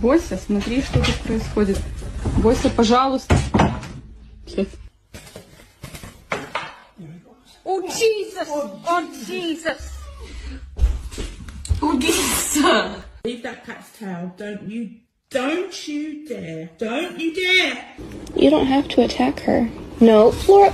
Бойся, смотри, что тут происходит. Бойся, пожалуйста. Oh Jesus! Oh Jesus! Oh Jesus! Leave that cat's tail. Don't you dare. Don't you dare. You don't have to attack her. No, Flora.